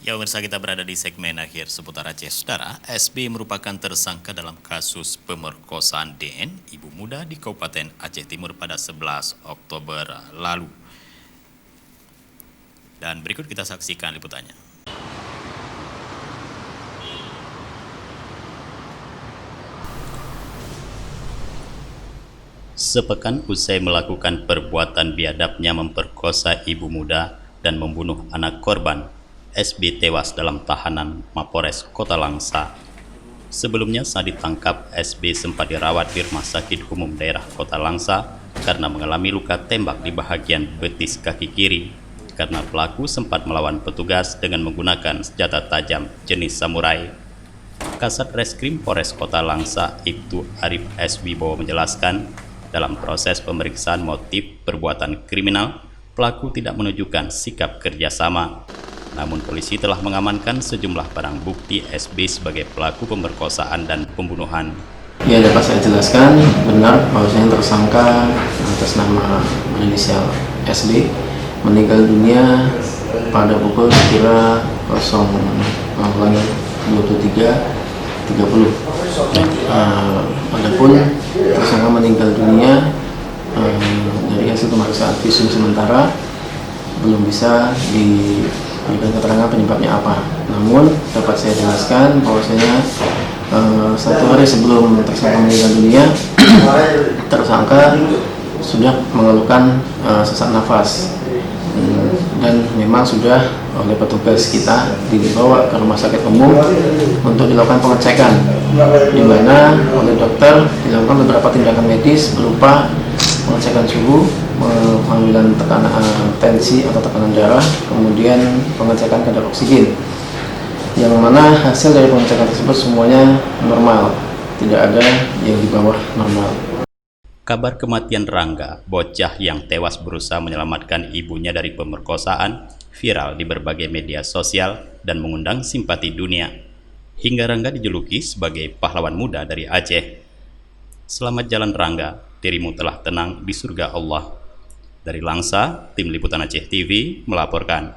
Ya, pemirsa, kita berada di segmen akhir seputar Aceh. Saudara, SB merupakan tersangka dalam kasus pemerkosaan DN ibu muda di Kabupaten Aceh Timur pada 11 Oktober lalu. Dan berikut kita saksikan liputannya. Sepekan usai melakukan perbuatan biadabnya memperkosa ibu muda dan membunuh anak korban, SB tewas dalam tahanan Mapores Kota Langsa. Sebelumnya saat ditangkap, SB sempat dirawat di Rumah Sakit Umum Daerah Kota Langsa karena mengalami luka tembak di bahagian betis kaki kiri karena pelaku sempat melawan petugas dengan menggunakan senjata tajam jenis samurai. Kasat Reskrim Polres Kota Langsa, Ibtu Arif S. Wibowo menjelaskan, dalam proses pemeriksaan motif perbuatan kriminal, pelaku tidak menunjukkan sikap kerjasama. Namun polisi telah mengamankan sejumlah barang bukti SB sebagai pelaku pemerkosaan dan pembunuhan. Ya, dapat saya jelaskan benar bahwasanya tersangka atas nama inisial SB meninggal dunia pada pukul sekira 23.30. Adapun tersangka meninggal dunia dari hasil pemeriksaan visum sementara belum bisa diberikan keterangan penyebabnya apa. Namun dapat saya jelaskan bahwasanya satu hari sebelum tersangka meninggal dunia, tersangka sudah mengeluhkan sesak nafas dan memang sudah oleh petugas kita dibawa ke rumah sakit umum untuk dilakukan pengecekan, di mana oleh dokter dilakukan beberapa tindakan medis berupa pengecekan suhu, pengambilan tekanan tensi atau tekanan darah, kemudian pengecekan kadar oksigen, yang mana hasil dari pengecekan tersebut semuanya normal, tidak ada yang di bawah normal. Kabar kematian Rangga, bocah yang tewas berusaha menyelamatkan ibunya dari pemerkosaan, viral di berbagai media sosial dan mengundang simpati dunia. Hingga Rangga dijuluki sebagai pahlawan muda dari Aceh. Selamat jalan Rangga, dirimu telah tenang di surga Allah. Dari Langsa, Tim Liputan Aceh TV melaporkan.